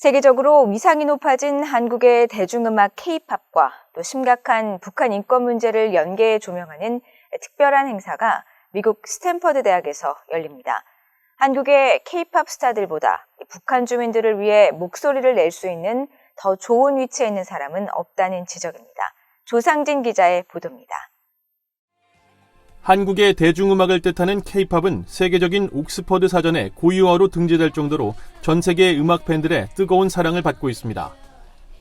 세계적으로 위상이 높아진 한국의 대중음악 K-팝과 또 심각한 북한 인권 문제를 연계해 조명하는 특별한 행사가 미국 스탠퍼드 대학에서 열립니다. 한국의 K-팝 스타들보다 북한 주민들을 위해 목소리를 낼 수 있는 더 좋은 위치에 있는 사람은 없다는 지적입니다. 조상진 기자의 보도입니다. 한국의 대중음악을 뜻하는 K-팝은 세계적인 옥스퍼드 사전에 고유어로 등재될 정도로 전 세계 음악 팬들의 뜨거운 사랑을 받고 있습니다.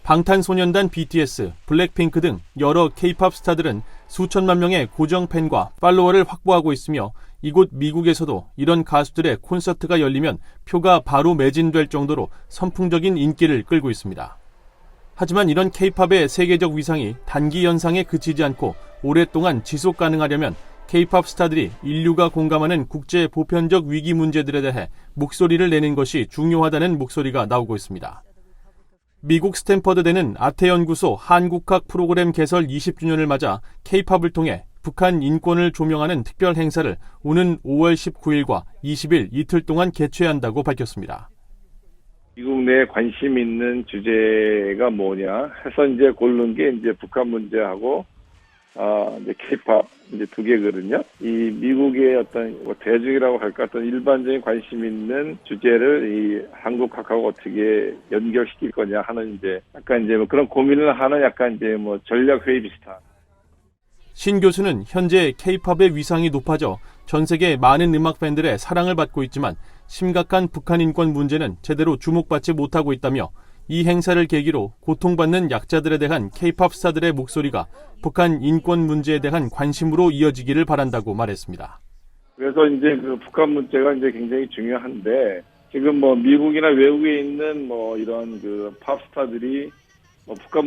방탄소년단 BTS, 블랙핑크 등 여러 K-팝 스타들은 수천만 명의 고정 팬과 팔로워를 확보하고 있으며 이곳 미국에서도 이런 가수들의 콘서트가 열리면 표가 바로 매진될 정도로 선풍적인 인기를 끌고 있습니다. 하지만 이런 K-팝의 세계적 위상이 단기 연상에 그치지 않고 오랫동안 지속 가능하려면 K-팝 스타들이 인류가 공감하는 국제 보편적 위기 문제들에 대해 목소리를 내는 것이 중요하다는 목소리가 나오고 있습니다. 미국 스탠퍼드대는 아태연구소 한국학 프로그램 개설 20주년을 맞아 K-팝을 통해 북한 인권을 조명하는 특별 행사를 오는 5월 19일과 20일 이틀 동안 개최한다고 밝혔습니다. 미국 내에 관심 있는 주제가 뭐냐 해서 이제 고른 게 이제 북한 문제하고 이제 K-팝 이제 두 개거든요. 이 미국의 어떤 대중이라고 할까 어떤 일반적인 관심 있는 주제를 이 한국학하고 어떻게 연결시킬 거냐 하는 이제 약간 이제 뭐 그런 고민을 하는 약간 이제 뭐 전략 회의 비슷한. 신 교수는 현재 K-팝의 위상이 높아져 전 세계 많은 음악 팬들의 사랑을 받고 있지만 심각한 북한 인권 문제는 제대로 주목받지 못하고 있다며 이 행사를 계기로 고통받는 약자들에 대한 K-팝 스타들의 목소리가 북한 인권 문제에 대한 관심으로 이어지기를 바란다고 말했습니다. 그래서 이제 그 북한 문제가 이제 굉장히 중요한데 지금 뭐 미국이나 외국에 있는 뭐 이런 그 팝 스타들이 뭐 북한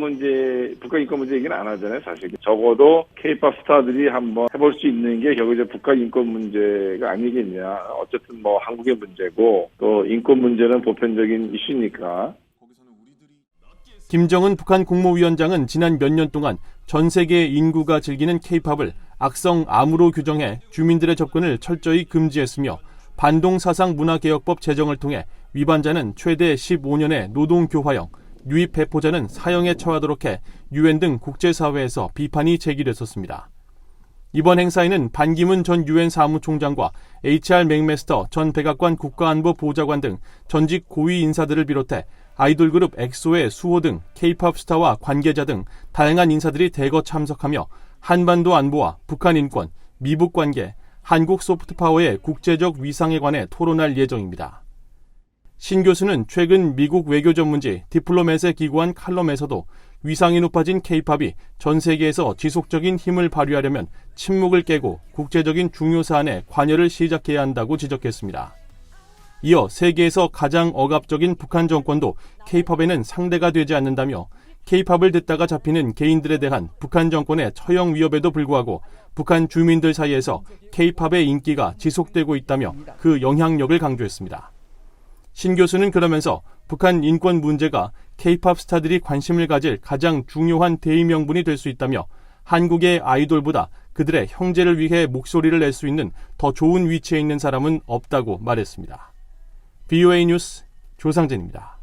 인권 문제 얘기는 안 하잖아요, 사실. 적어도 K-팝 스타들이 한번 해볼 수 있는 게 결국 이제 북한 인권 문제가 아니겠냐. 어쨌든 뭐 한국의 문제고 또 인권 문제는 보편적인 이슈니까. 김정은 북한 국무위원장은 지난 몇 년 동안 전 세계 인구가 즐기는 K-팝을 악성 암으로 규정해 주민들의 접근을 철저히 금지했으며 반동사상문화개혁법 제정을 통해 위반자는 최대 15년의 노동교화형, 유입 배포자는 사형에 처하도록 해 유엔 등 국제사회에서 비판이 제기됐었습니다. 이번 행사에는 반기문 전 유엔 사무총장과 HR 맥메스터 전 백악관 국가안보보좌관 등 전직 고위 인사들을 비롯해 아이돌 그룹 엑소의 수호 등 K-팝 스타와 관계자 등 다양한 인사들이 대거 참석하며 한반도 안보와 북한 인권, 미북 관계, 한국 소프트파워의 국제적 위상에 관해 토론할 예정입니다. 신 교수는 최근 미국 외교 전문지 디플로맷에 기고한 칼럼에서도 위상이 높아진 K-팝이 전 세계에서 지속적인 힘을 발휘하려면 침묵을 깨고 국제적인 중요 사안에 관여를 시작해야 한다고 지적했습니다. 이어 세계에서 가장 억압적인 북한 정권도 K-팝에는 상대가 되지 않는다며 K-팝을 듣다가 잡히는 개인들에 대한 북한 정권의 처형 위협에도 불구하고 북한 주민들 사이에서 K-팝의 인기가 지속되고 있다며 그 영향력을 강조했습니다. 신 교수는 그러면서 북한 인권 문제가 K-팝 스타들이 관심을 가질 가장 중요한 대의명분이 될 수 있다며 한국의 아이돌보다 그들의 형제를 위해 목소리를 낼 수 있는 더 좋은 위치에 있는 사람은 없다고 말했습니다. VOA 뉴스 조상진입니다.